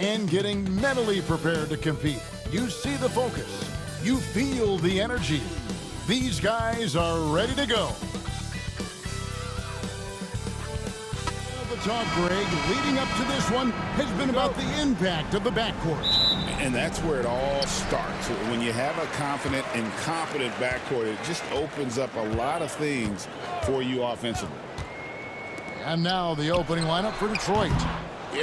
and getting mentally prepared to compete. You see the focus. You feel the energy. These guys are ready to go. The talk, Greg, leading up to this one has been about the impact of the backcourt. And that's where it all starts. When you have a confident and competent backcourt, it just opens up a lot of things for you offensively. And now the opening lineup for Detroit.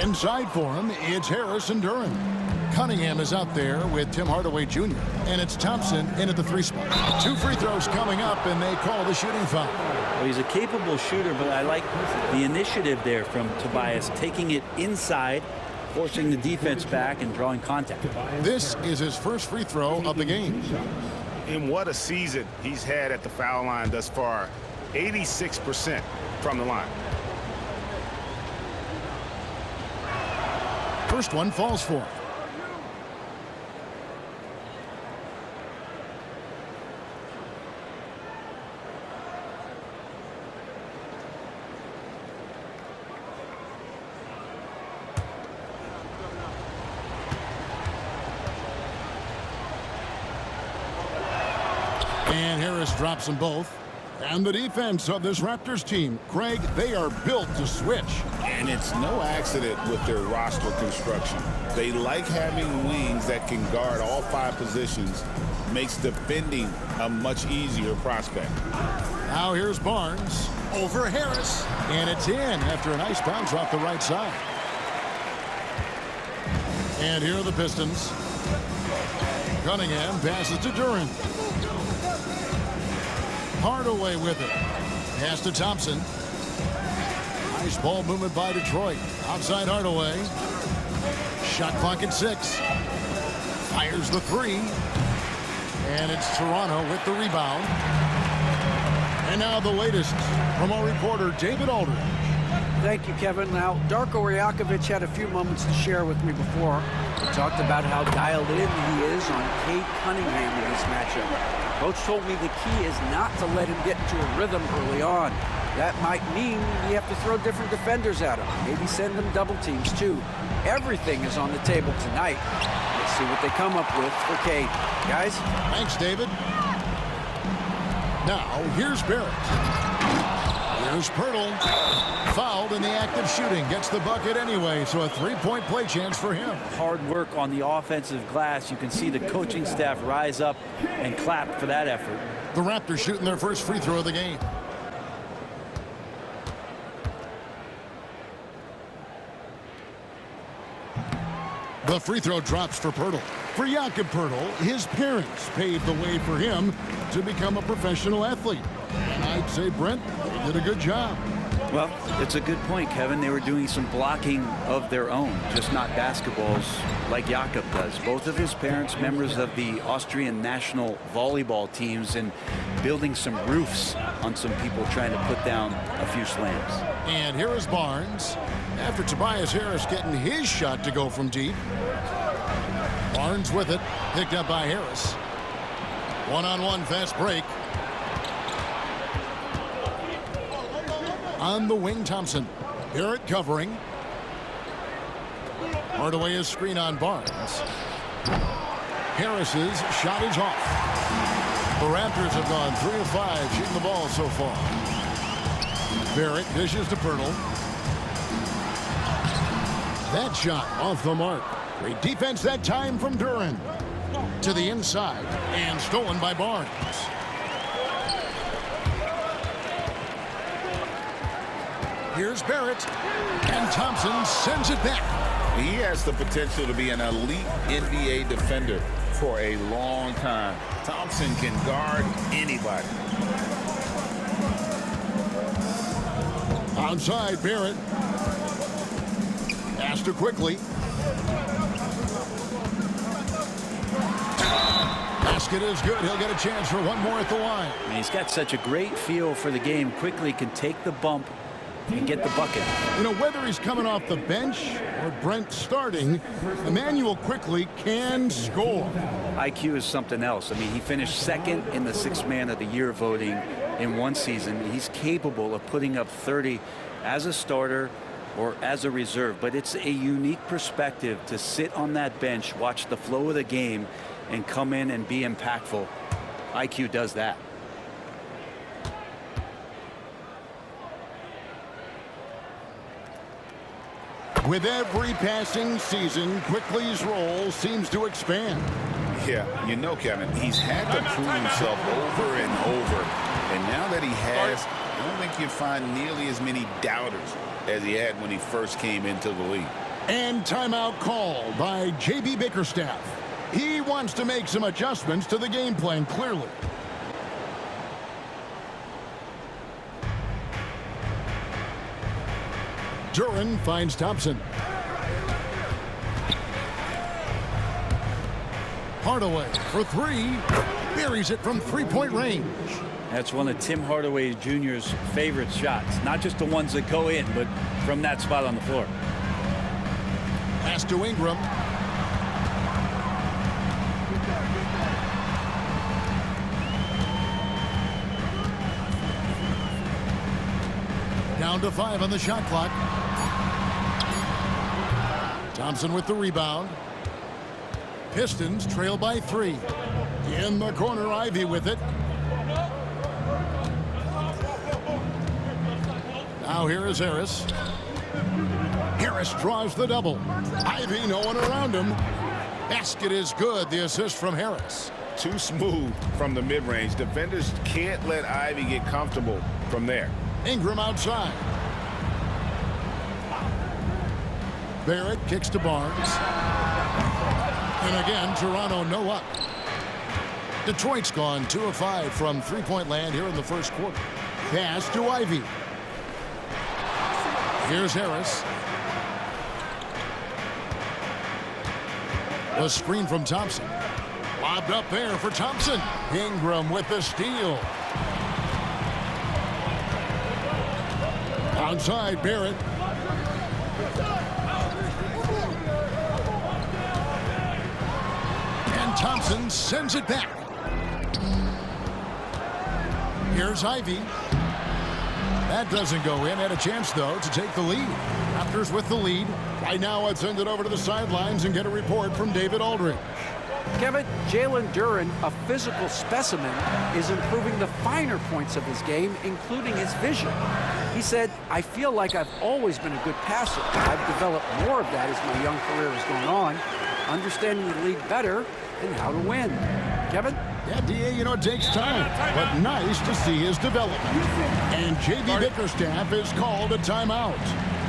Inside for him, it's Harris and Duren. Cunningham is out there with Tim Hardaway Jr. And it's Thompson in at the 3 spot. 2 free throws coming up, and they call the shooting foul. Well, he's a capable shooter, but I like the initiative there from Tobias, taking it inside, forcing the defense back, and drawing contact. This is his first free throw of the game. And what a season he's had at the foul line thus far. 86% from the line. First one falls for him. And Harris drops them both. And the defense of this Raptors team, Craig, they are built to switch. And it's no accident with their roster construction. They like having wings that can guard all 5 positions. Makes defending a much easier prospect. Now here's Barnes over Harris. And it's in after a nice bounce off the right side. And here are the Pistons. Cunningham passes to Duren. Hardaway with it. Pass to Thompson. Nice ball movement by Detroit. Outside Hardaway. Shot clock at 6. Fires the 3. And it's Toronto with the rebound. And now the latest from our reporter, David Aldridge. Thank you, Kevin. Now, Darko Rajakovic had a few moments to share with me before. He talked about how dialed in he is on Cade Cunningham in this matchup. Coach told me the key is not to let him get into a rhythm early on. That might mean you have to throw different defenders at him. Maybe send them double teams, too. Everything is on the table tonight. Let's see what they come up with for Cade. Guys? Thanks, David. Now, here's Barrett. Here's Poeltl. Fouled in the act of shooting. Gets the bucket anyway, so a 3-point play chance for him. Hard work on the offensive glass. You can see the coaching staff rise up and clap for that effort. The Raptors shooting their first free throw of the game. The free throw drops for Poeltl. For Jakob Poeltl, his parents paved the way for him to become a professional athlete. And I'd say, Brent, they did a good job. Well, it's a good point, Kevin. They were doing some blocking of their own, just not basketballs like Jakob does. Both of his parents, members of the Austrian national volleyball teams, and building some roofs on some people trying to put down a few slams. And here is Barnes. After Tobias Harris getting his shot to go from deep. Barnes with it, picked up by Harris. One-on-one fast break. On the wing, Thompson. Barrett covering. Hardaway is screen on Barnes. Harris's shot is off. The Raptors have gone 3 of 5 shooting the ball so far. Barrett dishes to Poeltl. That shot off the mark. Great defense that time from Duren. To the inside and stolen by Barnes. Here's Barrett, and Thompson sends it back. He has the potential to be an elite NBA defender for a long time. Thompson can guard anybody. Outside, Barrett. Pass to Quickley. Basket is good. He'll get a chance for one more at the line. And he's got such a great feel for the game. Quickley can take the bump and get the bucket. You know, whether he's coming off the bench or Brent starting, Immanuel Quickley can score. IQ is something else. I mean, he finished second in the 6th Man of the Year voting in one season. He's capable of putting up 30 as a starter or as a reserve, but it's a unique perspective to sit on that bench, watch the flow of the game, and come in and be impactful. IQ does that. With every passing season, Quickley's role seems to expand. Yeah, you know, Kevin, he's had to prove himself over and over. And now that he has, I don't think you find nearly as many doubters as he had when he first came into the league. And timeout called by J.B. Bickerstaff. He wants to make some adjustments to the game plan, clearly. Duren finds Thompson. Hardaway for three. Buries it from three-point range. That's one of Tim Hardaway Jr.'s favorite shots. Not just the ones that go in, but from that spot on the floor. Pass to Ingram. Down to 5 on the shot clock. Thompson with the rebound. Pistons trail by 3. In the corner, Ivey with it. Now here is Harris. Harris draws the double. Ivey, no one around him. Basket is good. The assist from Harris. Too smooth from the mid-range. Defenders can't let Ivey get comfortable from there. Ingram outside. Barrett kicks to Barnes. And again, Toronto no up. Detroit's gone 2 of 5 from three-point land here in the first quarter. Pass to Ivey. Here's Harris. The screen from Thompson. Lobbed up there for Thompson. Ingram with the steal. Outside, Barrett. And Thompson sends it back. Here's Ivey. That doesn't go in. Had a chance, though, to take the lead. Raptors with the lead. Right now, I'd send it over to the sidelines and get a report from David Aldridge. Kevin, Jalen Duren, a physical specimen, is improving the finer points of his game, including his vision. He said, I feel like I've always been a good passer. I've developed more of that as my young career has gone on, understanding the league better and how to win. Kevin? Yeah, D.A., you know, it takes time, but nice to see his development. And J.B. Bickerstaff is called a timeout.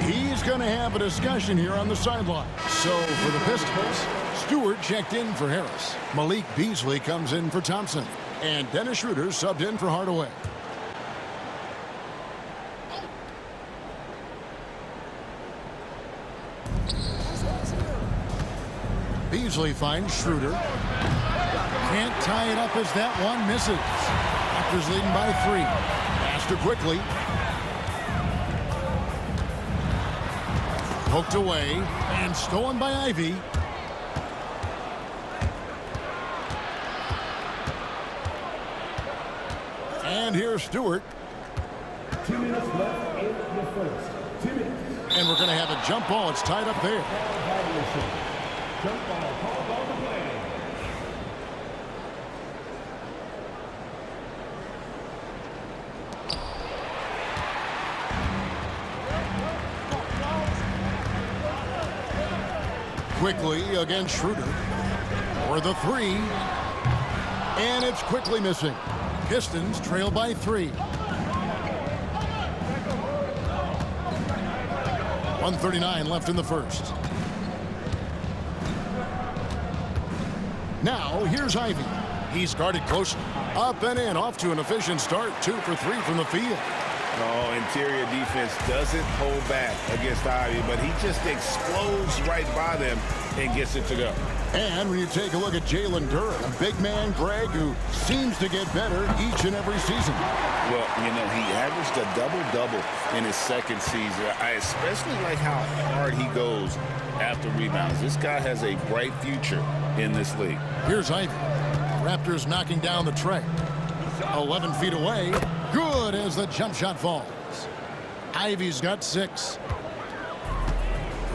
He's going to have a discussion here on the sideline. So for the Pistons, Stewart checked in for Harris. Malik Beasley comes in for Thompson. And Dennis Schröder subbed in for Hardaway. Beasley finds Schröder. Can't tie it up as that one misses. Raptors leading by 3. Pass to Quickley. Poked away and stolen by Ivey. And here's Stewart. 2 minutes left in the first. 2 minutes. And we're going to have a jump ball. It's tied up there. Jump ball called on the play. Quickley against Schröder for the 3. And it's Quickley missing. Pistons trail by 3. 1:39 left in the first. Now here's Ivey. He's guarded closely. Up and in, off to an efficient start. 2 for 3 from the field. Oh, interior defense doesn't hold back against Ivey, but he just explodes right by them and gets it to go. And when you take a look at Jalen Duren, a big man, Greg, who seems to get better each and every season. Well, you know, he averaged a double-double in his second season. I especially like how hard he goes after rebounds. This guy has a bright future in this league. Here's Ivey. Raptors knocking down the tray. 11 feet away. Good as the jump shot falls. Ivey's got 6.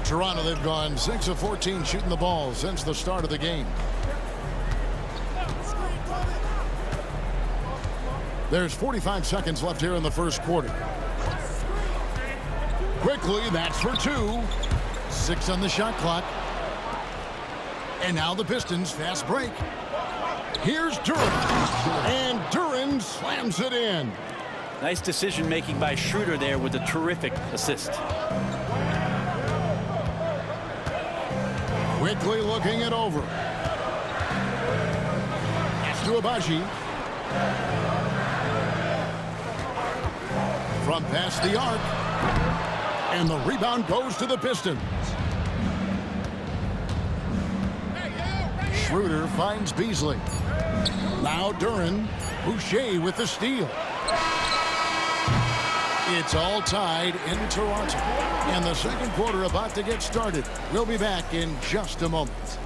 Toronto, they've gone 6 of 14 shooting the ball since the start of the game. There's 45 seconds left here in the first quarter. Quickley, that's for 2. 6 on the shot clock. And now the Pistons fast break. Here's Duren. And Duren slams it in. Nice decision making by Schröder there with a terrific assist. Quickley looking it over. Pass to Agbaji. From past the arc. And the rebound goes to the Pistons. Schröder finds Beasley. Now Duren. Ochai with the steal. It's all tied in Toronto. And the second quarter about to get started. We'll be back in just a moment.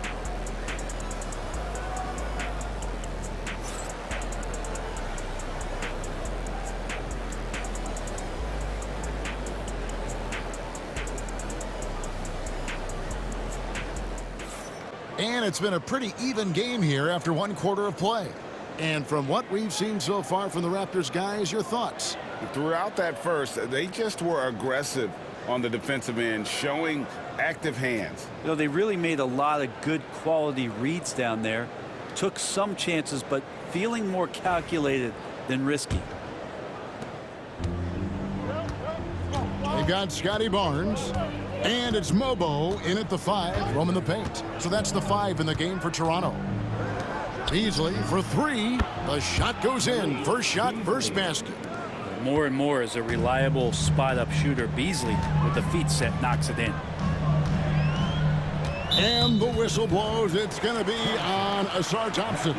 And it's been a pretty even game here after one quarter of play. And from what we've seen so far from the Raptors guys, your thoughts? Throughout that first, they just were aggressive on the defensive end, showing active hands. You know, they really made a lot of good quality reads down there. Took some chances, but feeling more calculated than risky. They've got Scottie Barnes. And it's Mogbo in at the 5, roaming the paint. So that's the 5 in the game for Toronto. Beasley for 3. The shot goes in. First shot, first basket. More and more as a reliable spot-up shooter. Beasley with the feet set knocks it in. And the whistle blows. It's going to be on Ausar Thompson.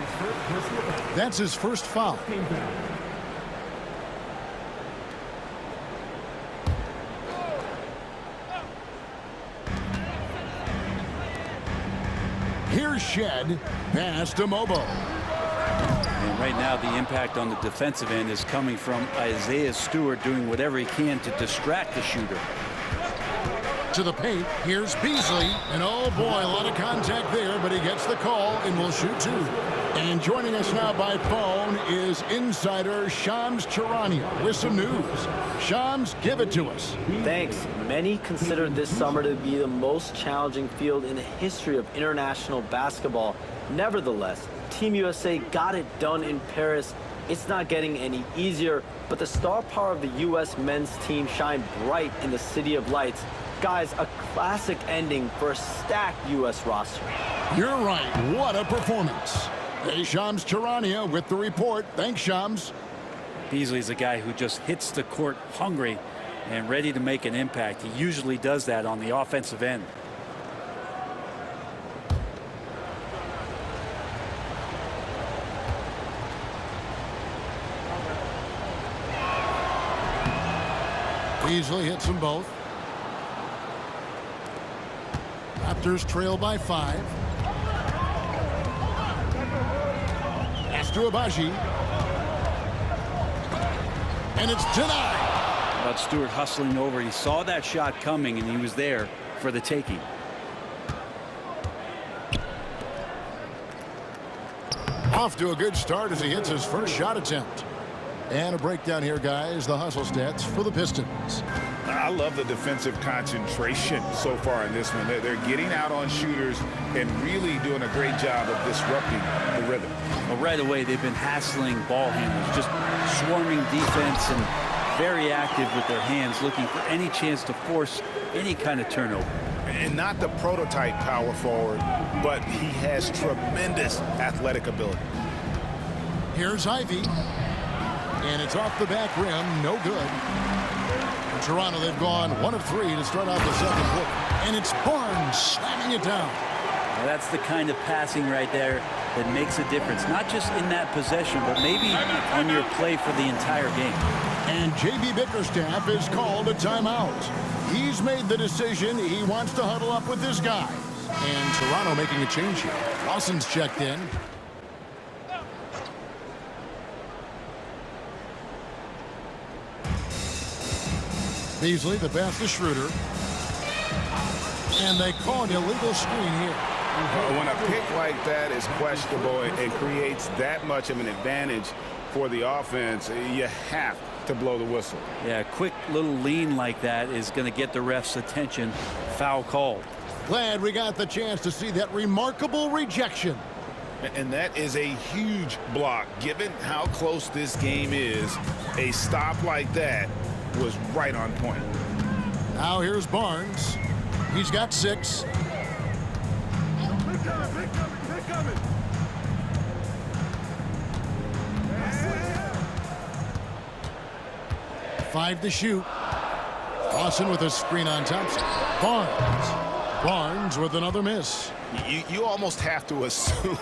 That's his first foul. Here's Shead. Pass to Mogbo. And right now the impact on the defensive end is coming from Isaiah Stewart doing whatever he can to distract the shooter. To the paint. Here's Beasley. And oh boy, a lot of contact there, but he gets the call and will shoot 2. And joining us now by phone is insider Shams Charania with some news. Shams, give it to us. Thanks. Many consider this summer to be the most challenging field in the history of international basketball. Nevertheless, Team USA got it done in Paris. It's not getting any easier, but the star power of the U.S. men's team shined bright in the City of Lights. Guys, a classic ending for a stacked U.S. roster. You're right. What a performance. Hey, Shams Charania with the report. Thanks, Shams. Beasley's a guy who just hits the court hungry and ready to make an impact. He usually does that on the offensive end. Beasley hits them both. Raptors trail by 5. Pass to Agbaji. And it's denied. About Stewart hustling over. He saw that shot coming and he was there for the taking. Off to a good start as he hits his first shot attempt. And a breakdown here, guys. The hustle stats for the Pistons. I love the defensive concentration so far in this one. They're getting out on shooters and really doing a great job of disrupting the rhythm. Well, right away, they've been hassling ball handlers, just swarming defense and very active with their hands, looking for any chance to force any kind of turnover. And not the prototype power forward, but he has tremendous athletic ability. Here's Ivey. And it's off the back rim. No good. In Toronto, they've gone 1 of 3 to start out the second quarter. And it's Barnes slamming it down. Well, that's the kind of passing right there that makes a difference. Not just in that possession, but maybe on your play for the entire game. And J.B. Bickerstaff is called a timeout. He's made the decision. He wants to huddle up with this guy. And Toronto making a change here. Lawson's checked in. Beasley, the pass to Schröder. And they call an illegal screen here. When a pick like that is questionable and creates that much of an advantage for the offense, you have to blow the whistle. Yeah, a quick little lean like that is going to get the ref's attention. Foul called. Glad we got the chance to see that remarkable rejection. And that is a huge block. Given how close this game is, a stop like that was right on point. Now here's Barnes. He's got 6. Five to shoot. Lawson with a screen on Thompson. Barnes with another miss. You almost have to assume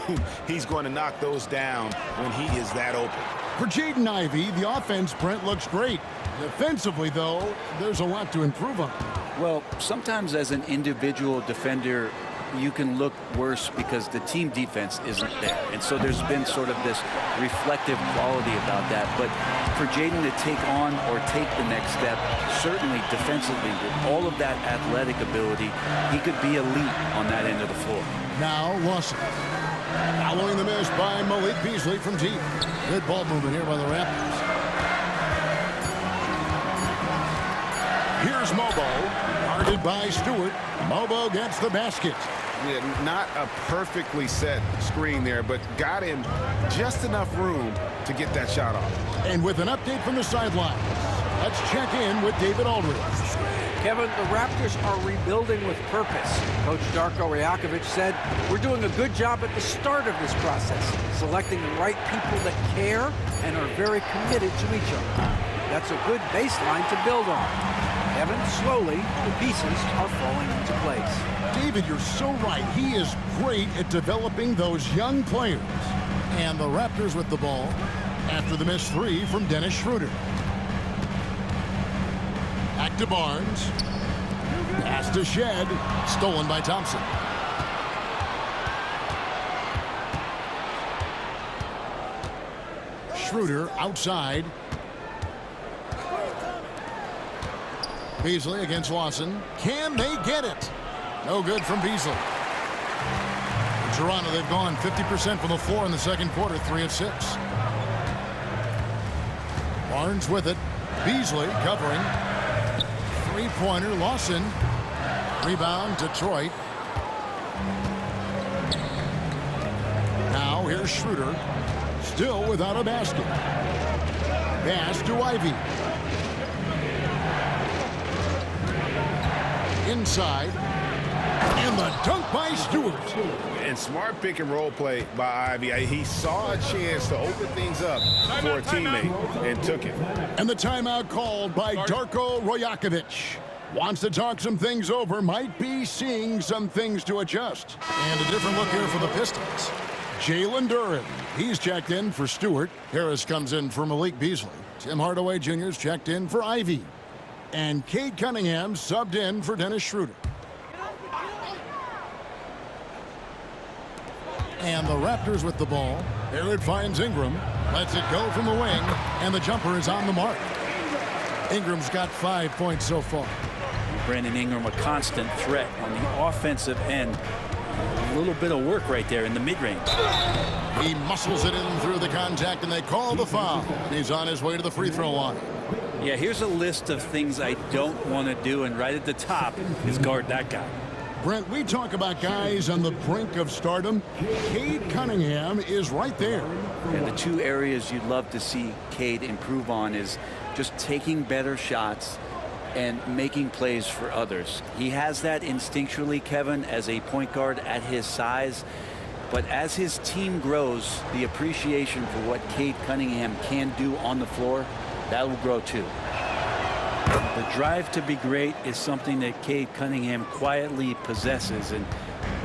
he's going to knock those down when he is that open. For Jaden Ivey, the offense, Brent, looks great. Defensively, though, there's a lot to improve on. Well, sometimes as an individual defender, you can look worse because the team defense isn't there. And so there's been sort of this reflective quality about that. But for Jaden to take on or take the next step, certainly defensively, with all of that athletic ability, he could be elite on that end of the floor. Now Lawson. Following the miss by Malik Beasley from deep. Good ball movement here by the Raptors. Here's Mogbo. Guarded by Stewart. Mogbo gets the basket. Yeah, not a perfectly set screen there, but got him just enough room to get that shot off. And with an update from the sidelines, let's check in with David Aldridge. Kevin, the Raptors are rebuilding with purpose. Coach Darko Rajakovic said, "We're doing a good job at the start of this process, selecting the right people that care and are very committed to each other. That's a good baseline to build on." Kevin, slowly, the pieces are falling into place. David, you're so right. He is great at developing those young players. And the Raptors with the ball after the missed 3 from Dennis Schröder. Back to Barnes. Pass to Shead. Stolen by Thompson. Schröder outside. Beasley against Lawson. Can they get it? No good from Beasley. In Toronto, they've gone 50% from the floor in the second quarter, 3 of 6. Barnes with it. Beasley covering. Three-pointer, Lawson. Rebound, Detroit. Now here's Schröder. Still without a basket. Pass to Ivey. Inside. And the dunk by Stewart. And smart pick and roll play by Ivey. He saw a chance to open things up for a teammate and took it. And the timeout called by Darko Rajakovic. Wants to talk some things over, might be seeing some things to adjust. And a different look here for the Pistons. Jalen Duren, he's checked in for Stewart. Harris comes in for Malik Beasley. Tim Hardaway Jr.'s checked in for Ivey. And Cade Cunningham subbed in for Dennis Schröder. And the Raptors with the ball. There it finds Ingram. Lets it go from the wing. And the jumper is on the mark. Ingram's got 5 points so far. Brandon Ingram, a constant threat on the offensive end. A little bit of work right there in the mid-range. He muscles it in through the contact, and they call the foul. And he's on his way to the free throw line. Yeah, here's a list of things I don't want to do, and right at the top is guard that guy. Brent, we talk about guys on the brink of stardom. Cade Cunningham is right there. And the two areas you'd love to see Cade improve on is just taking better shots and making plays for others. He has that instinctually, Kevin, as a point guard at his size. But as his team grows, the appreciation for what Cade Cunningham can do on the floor, that will grow too. The drive to be great is something that Cade Cunningham quietly possesses, and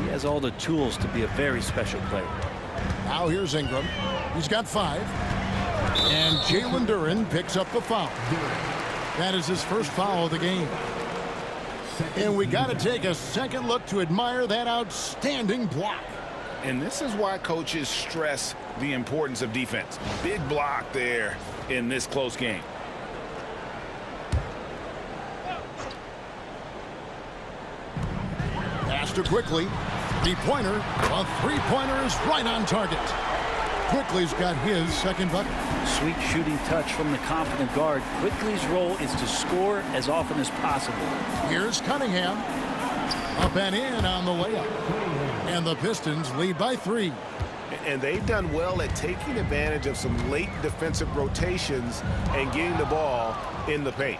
he has all the tools to be a very special player. Now here's Ingram. He's got 5. And Jalen Duren picks up the foul. That is his first foul of the game. And we got to take a second look to admire that outstanding block. And this is why coaches stress the importance of defense. Big block there in this close game. to Quickley. Three-pointer. A three-pointer is right on target. Quickley's got his second bucket. Sweet shooting touch from the confident guard. Quickley's role is to score as often as possible. Here's Cunningham. Up and in on the layup. And the Pistons lead by 3. And they've done well at taking advantage of some late defensive rotations and getting the ball in the paint.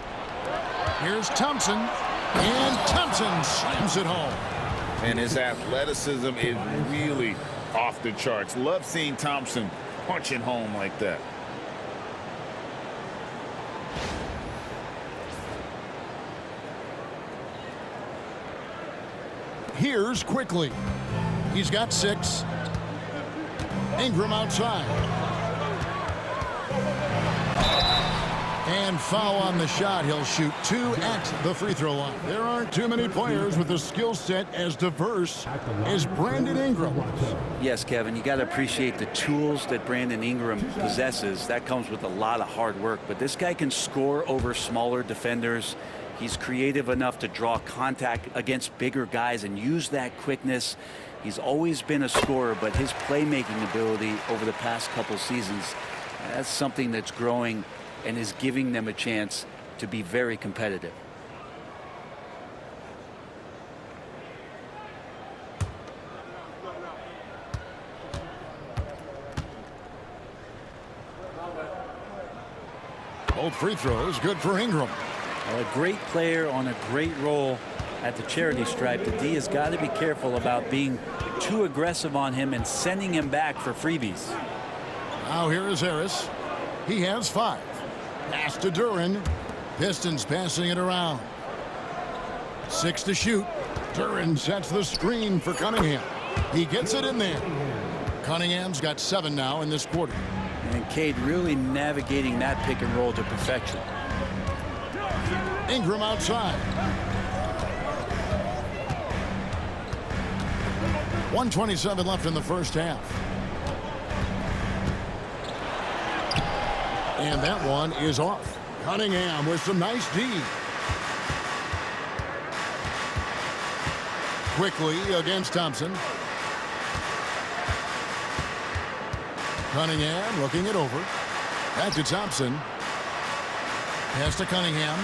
Here's Thompson. And Thompson slams it home. And his athleticism is really off the charts. Love seeing Thompson punching home like that. Here's Quickley. He's got 6. Ingram outside. And foul on the shot. He'll shoot 2 at the free throw line. There aren't too many players with a skill set as diverse as Brandon Ingram. Yes, Kevin, you got to appreciate the tools that Brandon Ingram possesses. That comes with a lot of hard work. But this guy can score over smaller defenders. He's creative enough to draw contact against bigger guys and use that quickness. He's always been a scorer, but his playmaking ability over the past couple seasons, that's something that's growing and is giving them a chance to be very competitive. Both free throws good for Ingram. A great player on a great role at the charity stripe. The D has got to be careful about being too aggressive on him and sending him back for freebies. Now here is Harris. He has 5. Pass to Duren. Pistons passing it around. 6 to shoot. Duren sets the screen for Cunningham. He gets it in there. Cunningham's got 7 now in this quarter. And Cade really navigating that pick and roll to perfection. Ingram outside. 1:27 left in the first half. And that one is off. Cunningham with some nice D. Quickley against Thompson. Cunningham looking it over. Back to Thompson. Pass to Cunningham.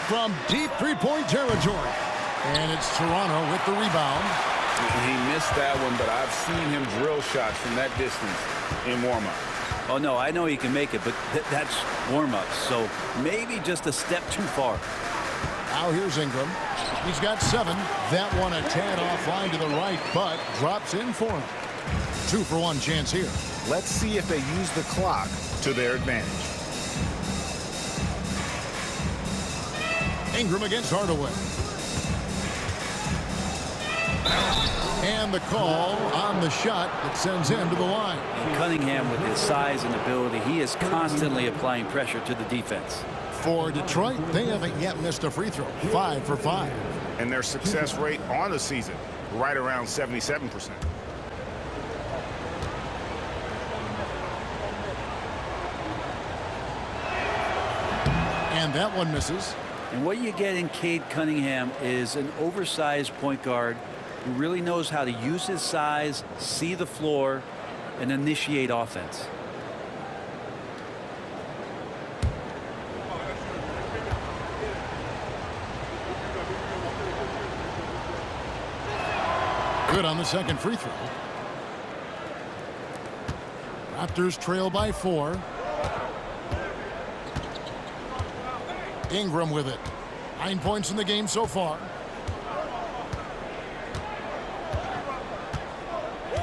From deep three-point territory. And it's Toronto with the rebound. He missed that one, but I've seen him drill shots from that distance in warm-up. Oh, no, I know he can make it, but that's warm-up. So maybe just a step too far. Now here's Ingram. He's got 7. That one a tad offline to the right, but drops in for him. 2-for-1 chance here. Let's see if they use the clock to their advantage. Ingram against Hardaway. And the call on the shot that sends him to the line. And Cunningham, with his size and ability, he is constantly applying pressure to the defense. For Detroit, they haven't yet missed a free throw. 5 for 5. And their success rate on the season, right around 77%. And that one misses. And what you get in Cade Cunningham is an oversized point guard who really knows how to use his size, see the floor, and initiate offense. Good on the second free throw. Raptors trail by 4. Ingram with it. 9 points in the game so far.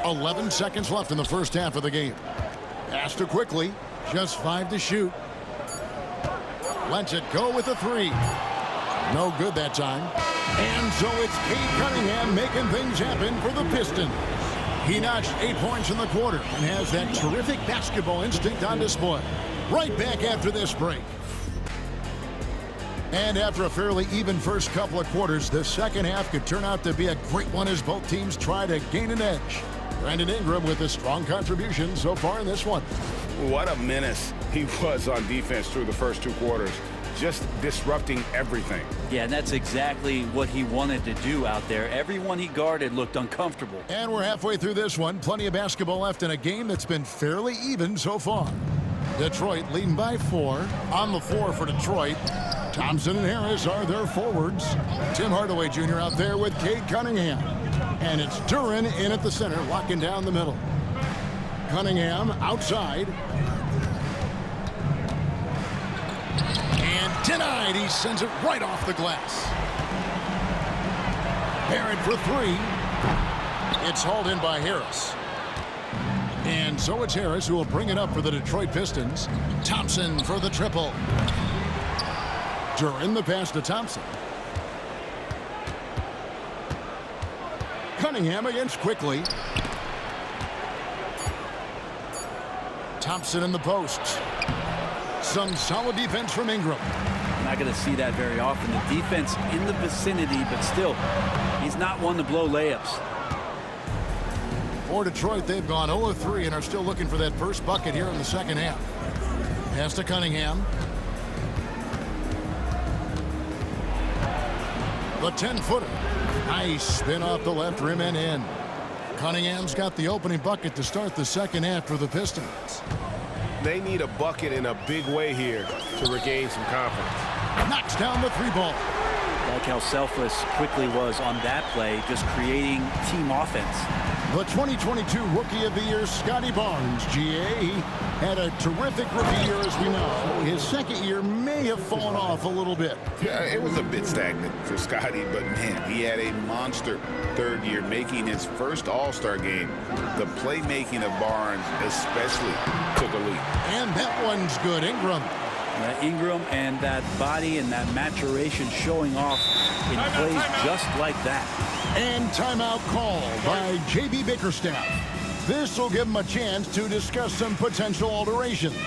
11 seconds left in the first half of the game. Pass to Quickley. Just 5 to shoot. Lets it go with a 3. No good that time. And so it's Cade Cunningham making things happen for the Pistons. He notched 8 points in the quarter and has that terrific basketball instinct on display. Right back after this break. And after a fairly even first couple of quarters, the second half could turn out to be a great one as both teams try to gain an edge. Brandon Ingram with a strong contribution so far in this one. What a menace he was on defense through the first 2 quarters. just disrupting everything. Yeah, and that's exactly what he wanted to do out there. Everyone he guarded looked uncomfortable. And we're halfway through this one. Plenty of basketball left in a game that's been fairly even so far. Detroit leading by 4. On the floor for Detroit, Thompson and Harris are their forwards. Tim Hardaway Jr. out there with Cade Cunningham. And it's Duren in at the center, locking down the middle. Cunningham outside. And denied. He sends it right off the glass. Barrett for 3. It's hauled in by Harris. And so it's Harris who will bring it up for the Detroit Pistons. Thompson for the triple. Duren the pass to Thompson. Cunningham against Quickley. Thompson in the posts. Some solid defense from Ingram. Not going to see that very often. The defense in the vicinity, but still, he's not one to blow layups. For Detroit, they've gone 0 of 3 and are still looking for that first bucket here in the second half. Pass to Cunningham. The 10-footer. Nice spin off the left rim and in. Cunningham's got the opening bucket to start the second half for the Pistons. They need a bucket in a big way here to regain some confidence. Knocks down the 3-ball. Like how selfless Quickley was on that play, just creating team offense. The 2022 Rookie of the Year, Scottie Barnes, GA. He had a terrific rookie year, as we know. His second year may have fallen off a little bit. Yeah, it was a bit stagnant for Scottie, but man, he had a monster third year, making his first All-Star game. The playmaking of Barnes especially took a leap. And that one's good. Ingram. Ingram and that body and that maturation showing off in plays just like that. And timeout call by J.B. Bickerstaff. This will give him a chance to discuss some potential alterations.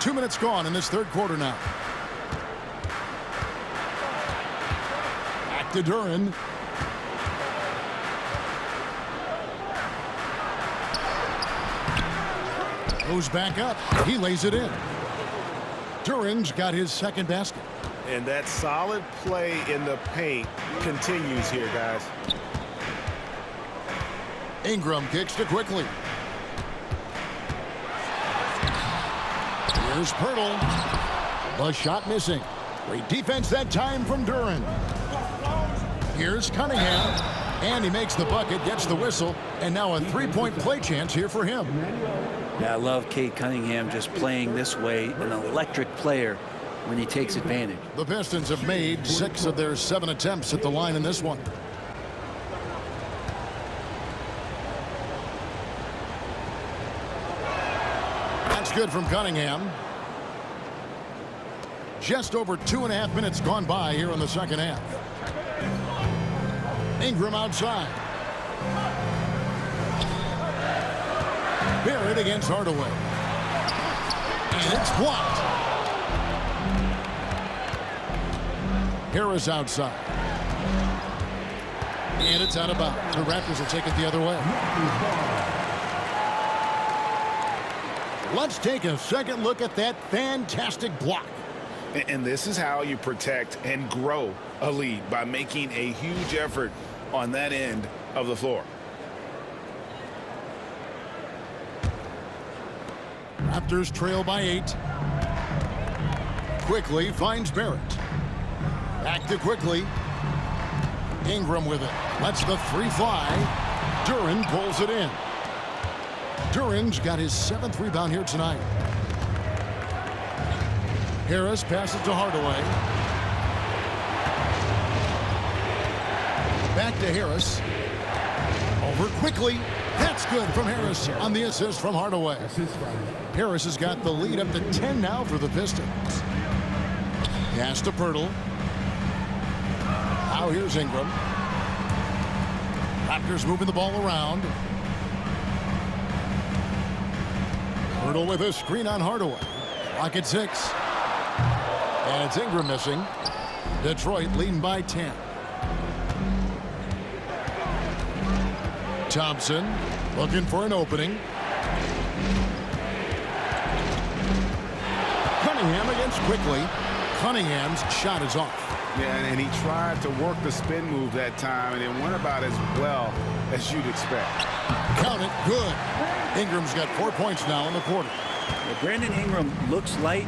Two minutes gone in this third quarter now. Back to Duren. Goes back up. He lays it in. Duren's got his second basket. And that solid play in the paint continues here, guys. Ingram kicks to Quickley. Here's Poeltl. The shot missing. Great defense that time from Duren. Here's Cunningham. And he makes the bucket, gets the whistle, and now a three-point play chance here for him. Yeah, I love Cade Cunningham just playing this way, an electric player when he takes advantage. The Pistons have made 6 of their 7 attempts at the line in this one. That's good from Cunningham. Just over 2.5 minutes gone by here in the second half. Ingram outside. Barrett against Hardaway. And it's blocked. Harris outside. And it's out of bounds. The Raptors will take it the other way. Let's take a second look at that fantastic block. And this is how you protect and grow a lead, by making a huge effort on that end of the floor. Raptors trail by 8. Quickley finds Barrett. Back to Quickley. Ingram with it. Lets the 3 fly. Duren pulls it in. Duren's got his 7th rebound here tonight. Harris passes to Hardaway. Back to Harris. Over Quickley. That's good from Harris on the assist from Hardaway. Harris has got the lead up to 10 now for the Pistons. Pass to Poeltl. Now here's Ingram. Raptors moving the ball around. Poeltl with a screen on Hardaway. Clock at 6. And it's Ingram missing. Detroit leading by 10. Thompson looking for an opening. Cunningham against Quickley. Cunningham's shot is off. Yeah, and he tried to work the spin move that time, and it went about as well as you'd expect. Count it, good. Ingram's got 4 points now in the quarter. Well, Brandon Ingram looks light,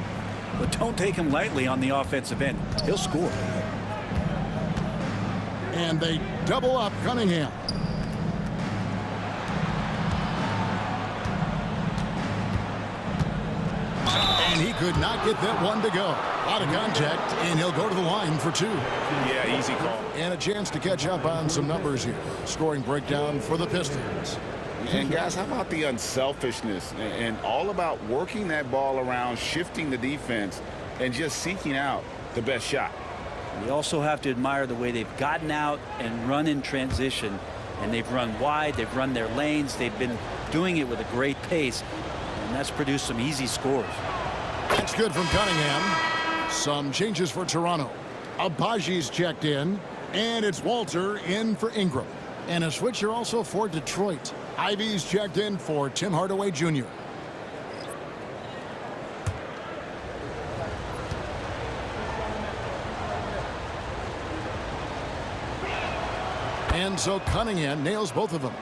but don't take him lightly on the offensive end. He'll score. And they double up Cunningham. And he could not get that one to go. Out of contact, and he'll go to the line for 2. Yeah, easy call. And a chance to catch up on some numbers here. Scoring breakdown for the Pistons. And guys, how about the unselfishness and all about working that ball around, shifting the defense, and just seeking out the best shot. We also have to admire the way they've gotten out and run in transition. And they've run wide, they've run their lanes, they've been doing it with a great pace. And that's produced some easy scores. That's good from Cunningham. Some changes for Toronto. Agbaji's checked in, and it's Walter in for Ingram. And a switcher also for Detroit. Ivey's checked in for Tim Hardaway Jr. And so Cunningham nails both of them.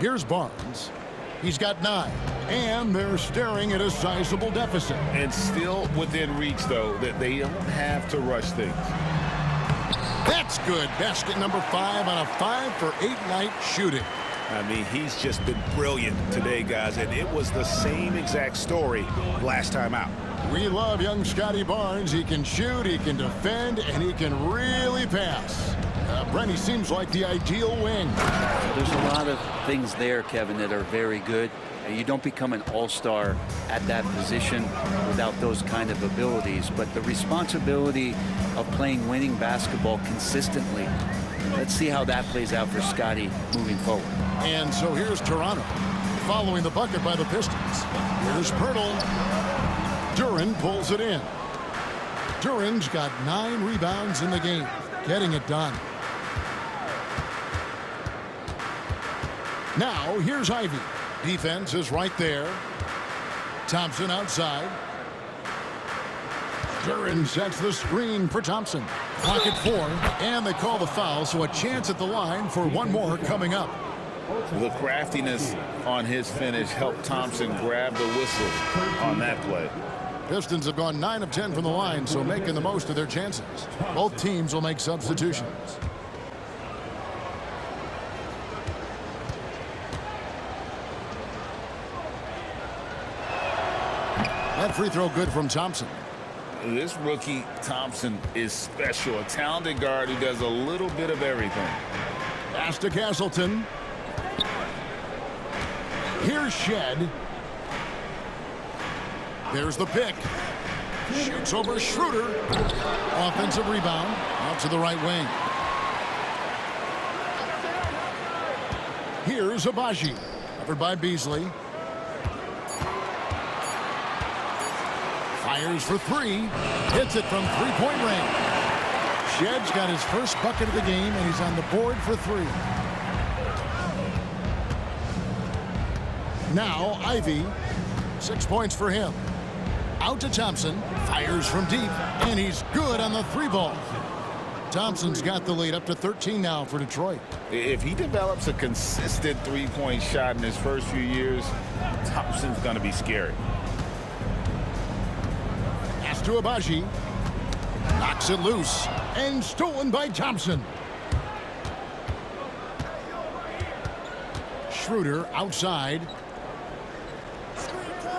Here's Barnes. He's got 9. And they're staring at a sizable deficit. And still within reach, though, that they don't have to rush things. That's good. Basket number 5 on a 5-for-8 night shooting. I mean, he's just been brilliant today, guys, and it was the same exact story last time out. We love young Scottie Barnes. He can shoot, he can defend, and he can really pass. Brenny seems like the ideal wing. There's a lot of things there, Kevin, that are very good. You don't become an all-star at that position without those kind of abilities. But the responsibility of playing winning basketball consistently, let's see how that plays out for Scottie moving forward. And so here's Toronto following the bucket by the Pistons. Here's Poeltl. Duren pulls it in. Duren's got 9 rebounds in the game, getting it done. Now here's Ivey. Defense is right there. Thompson outside. Duren sets the screen for Thompson. Clock at 4, and they call the foul, so a chance at the line for one more coming up. The craftiness on his finish helped Thompson grab the whistle on that play. Pistons have gone 9 of 10 from the line, so making the most of their chances. Both teams will make substitutions. That free throw good from Thompson. This rookie Thompson is special. A talented guard who does a little bit of everything. Pass to Castleton. Here's Shead. There's the pick. Shoots over Schröder. Offensive rebound. Out to the right wing. Here's Agbaji. Covered by Beasley. Fires for 3. Hits it from three-point range. Shead's got his first bucket of the game, and he's on the board for 3. Now Ivey. 6 points for him. Out to Thompson. Fires from deep, and he's good on the 3-ball. Thompson's got the lead up to 13 now for Detroit. If he develops a consistent three-point shot in his first few years, Thompson's going to be scary. Pass to Agbaji. Knocks it loose, and stolen by Thompson. Schröder outside.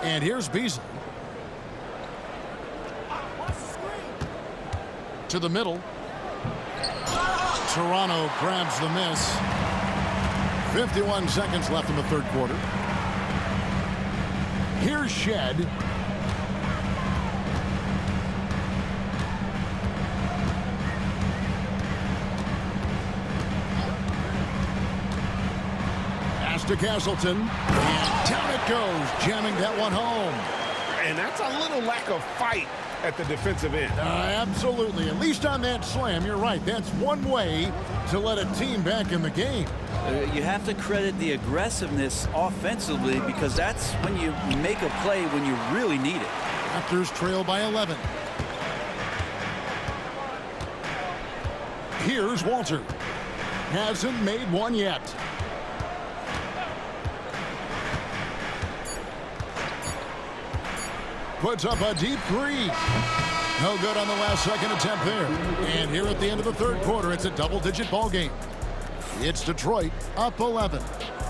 And here's Beasley. To the middle. Toronto grabs the miss. 51 seconds left in the third quarter. Here's Shead. Pass to Castleton. And down it goes, jamming that one home. And that's a little lack of fight at the defensive end. Absolutely. At least on that slam, you're right. That's one way to let a team back in the game. You have to credit the aggressiveness offensively, because that's when you make a play when you really need it. Raptors trail by 11. Here's Walter. Hasn't made one yet. Puts up a deep three. No good on the last second attempt there. And here at the end of the third quarter, it's a double-digit ball game. It's Detroit up 11.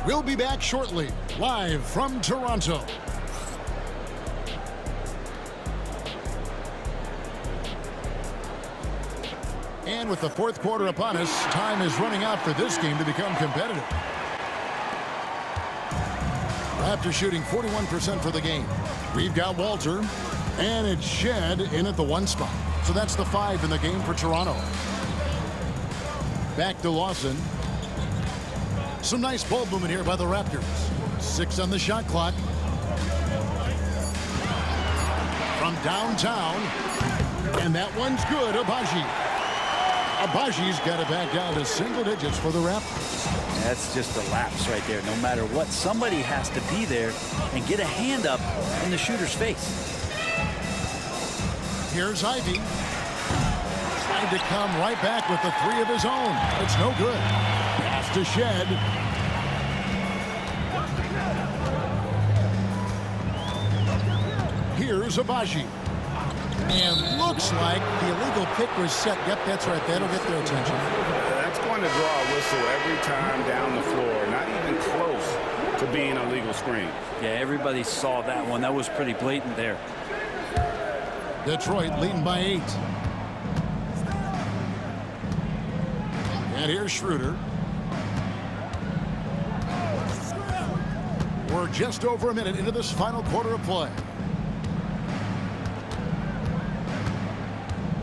We'll be back shortly, live from Toronto. And with the fourth quarter upon us, time is running out for this game to become competitive. Raptors shooting 41% for the game. We've got Walter, and it's Shead in at the 1 spot. So that's the 5 in the game for Toronto. Back to Lawson. Some nice ball movement here by the Raptors. 6 on the shot clock. From downtown, and that one's good. Agbaji's got it back down to single digits for the Raptors. That's just a lapse right there. No matter what, somebody has to be there and get a hand up in the shooter's face. Here's Ivey. Trying to come right back with the 3 of his own. It's no good. Pass to Shead. Here's Agbaji. And looks like the illegal pick was set. Yep, that's right. That'll get their attention. That's going to draw a whistle every time down the floor. Not even close to being a legal screen. Yeah, everybody saw that one. That was pretty blatant there. Detroit leading by 8. And here's Schröder. We're just over a minute into this final quarter of play.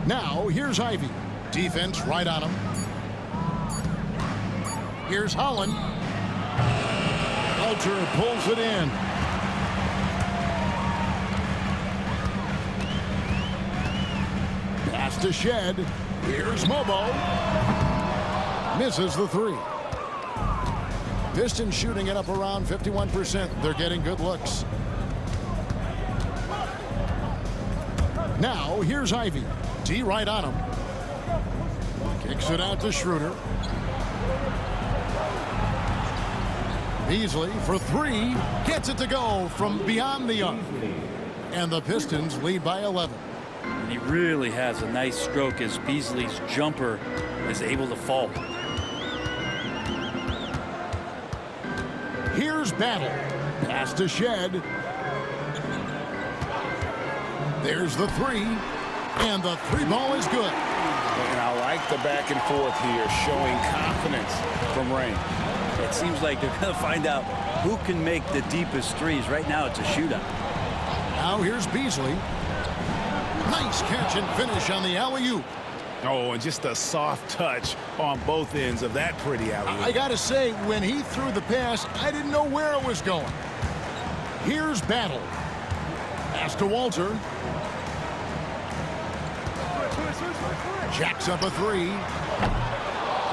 Now, here's Ivey. Defense right on him. Here's Holland. Poeltl pulls it in. Pass to Shead. Here's Mogbo. Misses the 3. Pistons shooting it up around 51%. They're getting good looks. Now, here's Ivey. D right on him. Kicks it out to Schröder. Beasley for 3. Gets it to go from beyond the arc. And the Pistons lead by 11. And he really has a nice stroke as Beasley's jumper is able to fall. Here's Battle. Pass to Shead. There's the 3. And the 3 ball is good. And I like the back and forth here, showing confidence from Rain. It seems like they're going to find out who can make the deepest threes. Right now, it's a shootout. Now here's Beasley. Nice catch and finish on the alley-oop. Oh, and just a soft touch on both ends of that pretty alley-oop. I got to say, when he threw the pass, I didn't know where it was going. Here's Battle. Pass to Walter. Jacks up a 3.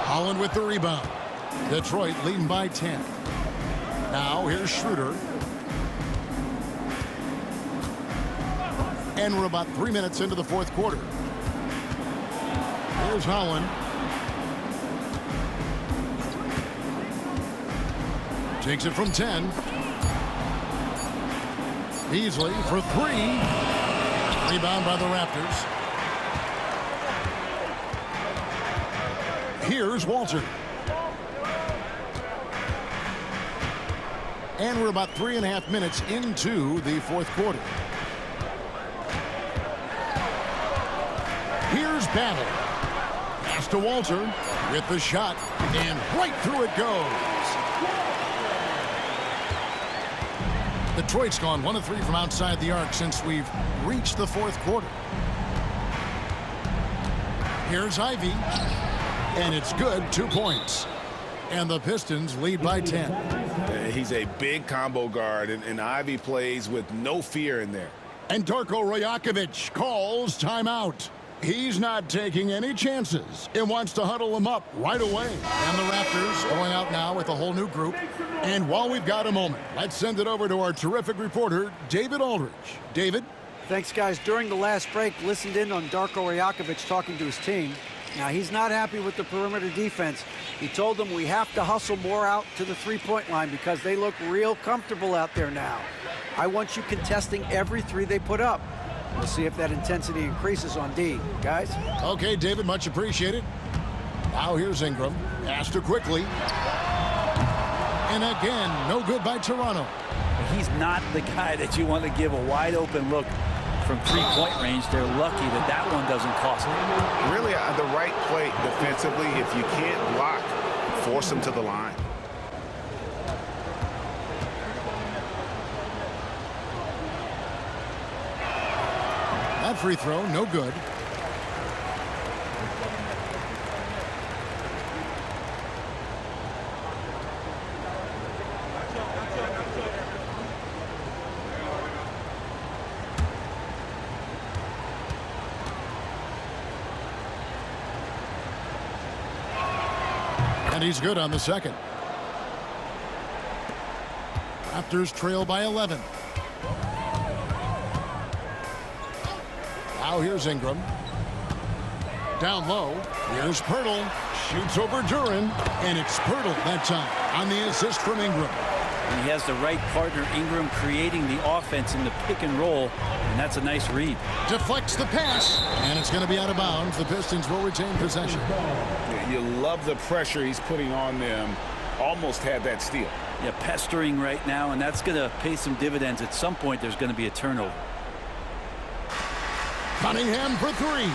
Holland with the rebound. Detroit leading by 10. Now here's Schröder. And we're about 3 minutes into the fourth quarter. Here's Holland. Takes it from 10. Beasley for 3. Rebound by the Raptors. Here's Walter. And we're about 3.5 minutes into the fourth quarter. Here's Battle. Pass to Walter with the shot, and right through it goes. Detroit's gone 1 of 3 from outside the arc since we've reached the fourth quarter. Here's Ivey. And it's good, 2 points. And the Pistons lead by 10. He's a big combo guard, and Ivey plays with no fear in there. And Darko Rajakovic calls timeout. He's not taking any chances and wants to huddle them up right away. And the Raptors going out now with a whole new group. And while we've got a moment, let's send it over to our terrific reporter, David Aldridge. David? Thanks, guys. During the last break, listened in on Darko Rajakovic talking to his team. Now, he's not happy with the perimeter defense. He told them we have to hustle more out to the three-point line because they look real comfortable out there now. I want you contesting every three they put up. We'll see if that intensity increases on D. Guys? Okay, David, much appreciated. Now here's Ingram. Pass to Quickley. And again, no good by Toronto. He's not the guy that you want to give a wide open look from three-point range. They're lucky that that one doesn't cost them. Really, the right play defensively. If you can't block, force them to the line. That free throw, no good. And he's good on the second. Raptors trail by 11. Now here's Ingram. Down low. Here's Poeltl. Shoots over Duren. And it's Poeltl that time on the assist from Ingram. And he has the right partner, Ingram, creating the offense in the pick and roll. And that's a nice read. Deflects the pass. And it's going to be out of bounds. The Pistons will retain possession. You love the pressure he's putting on them. Almost had that steal. Yeah, pestering right now, and that's going to pay some dividends. At some point, there's going to be a turnover. Cunningham for three.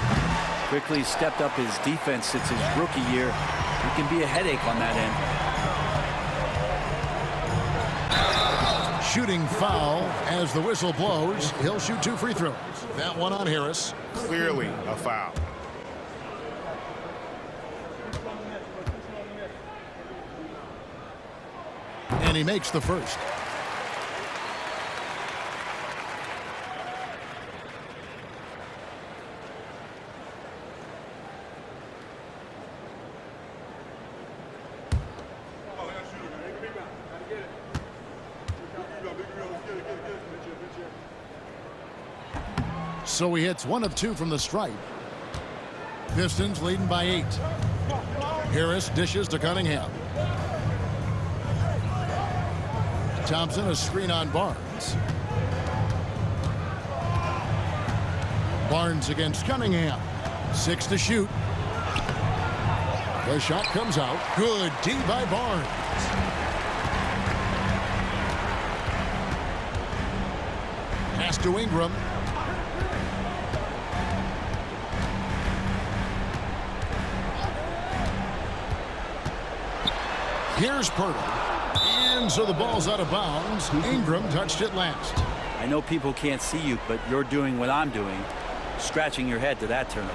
Quickley stepped up his defense since his rookie year. He can be a headache on that end. Shooting foul as the whistle blows. He'll shoot 2 free throws. That one on Harris. Clearly a foul. And he makes the first. So he hits 1 of 2 from the stripe. Pistons leading by 8. Harris dishes to Cunningham. Thompson, a screen on Barnes. Barnes against Cunningham. 6 to shoot. The shot comes out. Good D by Barnes. Pass to Ingram. Here's Poeltl. And so the ball's out of bounds. Ingram touched it last. I know people can't see you, but you're doing what I'm doing, scratching your head to that turnover.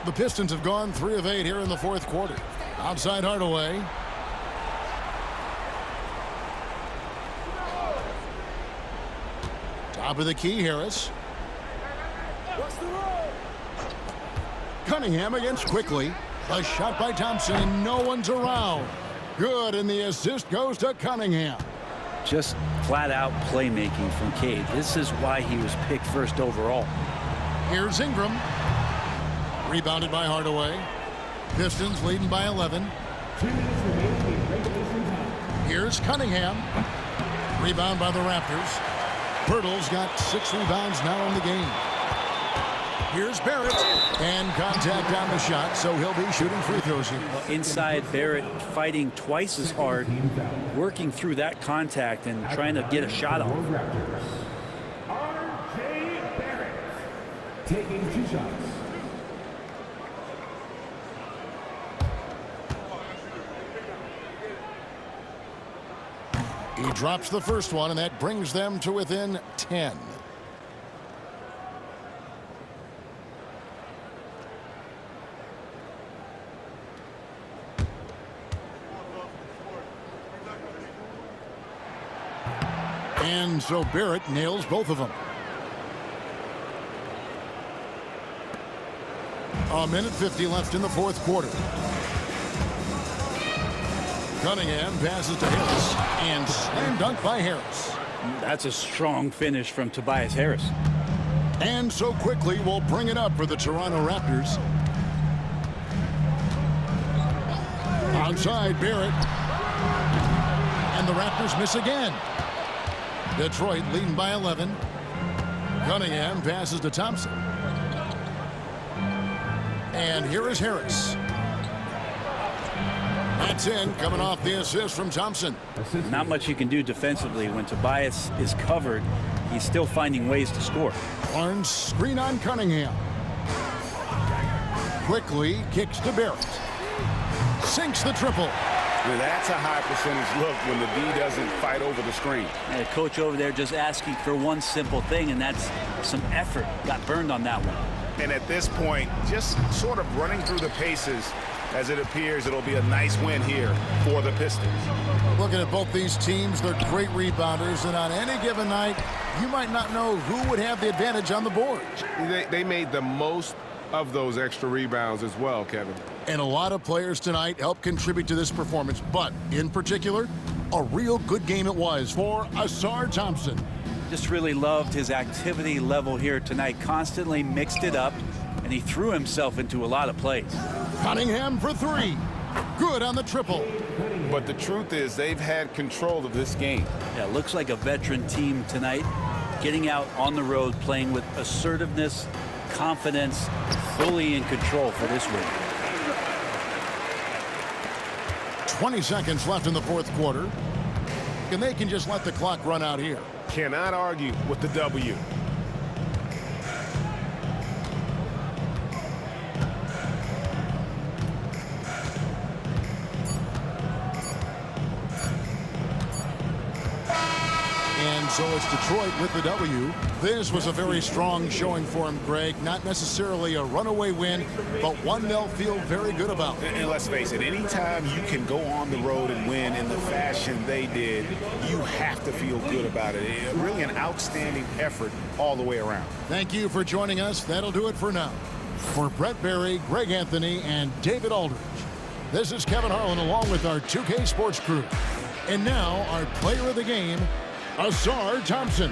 The Pistons have gone 3 of 8 here in the fourth quarter. Outside Hardaway. Top of the key, Harris. Cunningham against Quickley. A shot by Thompson. No one's around. Good, and the assist goes to Cunningham. Just flat-out playmaking from Cade. This is why he was picked first overall. Here's Ingram. Rebounded by Hardaway. Pistons leading by 11. Here's Cunningham. Rebound by the Raptors. Poeltl's got 6 rebounds now in the game. Here's Barrett. And contact on the shot, so he'll be shooting free throws here. Inside, Barrett fighting twice as hard, working through that contact and trying to get a shot off. R.J. Barrett taking 2 shots. He drops the first one, and that brings them to within 10. And so Barrett nails both of them. A minute 50 left in the fourth quarter. Cunningham passes to Harris and slam dunk by Harris. That's a strong finish from Tobias Harris. And so Quickley will bring it up for the Toronto Raptors. Outside Barrett. And the Raptors miss again. Detroit leading by 11. Cunningham passes to Thompson. And here is Harris. That's in, coming off the assist from Thompson. Not much you can do defensively. When Tobias is covered, he's still finding ways to score. Barnes screen on Cunningham. Quickley kicks to Barrett. Sinks the triple. Well, that's a high percentage look when the D doesn't fight over the screen. And the coach over there just asking for one simple thing, and that's some effort. Got burned on that one. And at this point, just sort of running through the paces, as it appears it'll be a nice win here for the Pistons. Looking at both these teams, they're great rebounders, and on any given night, you might not know who would have the advantage on the board. They made the most of those extra rebounds as well, Kevin. And a lot of players tonight helped contribute to this performance, but in particular, a real good game it was for Ausar Thompson. Just really loved his activity level here tonight. Constantly mixed it up, and he threw himself into a lot of plays. Cunningham for three. Good on the triple. But the truth is they've had control of this game. Yeah, looks like a veteran team tonight, getting out on the road, playing with assertiveness, confidence, fully in control for this win. 20 seconds left in the fourth quarter, and they can just let the clock run out here. Cannot argue with the W. And so it's Detroit with the W. This was a very strong showing for him, Greg. Not necessarily a runaway win, but one they'll feel very good about. And let's face it, anytime you can go on the road and win in the fashion they did, you have to feel good about it. Really an outstanding effort all the way around. Thank you for joining us. That'll do it for now. For Brett Berry, Greg Anthony, and David Aldridge, this is Kevin Harlan along with our 2K Sports crew. And now our player of the game, Ausar Thompson.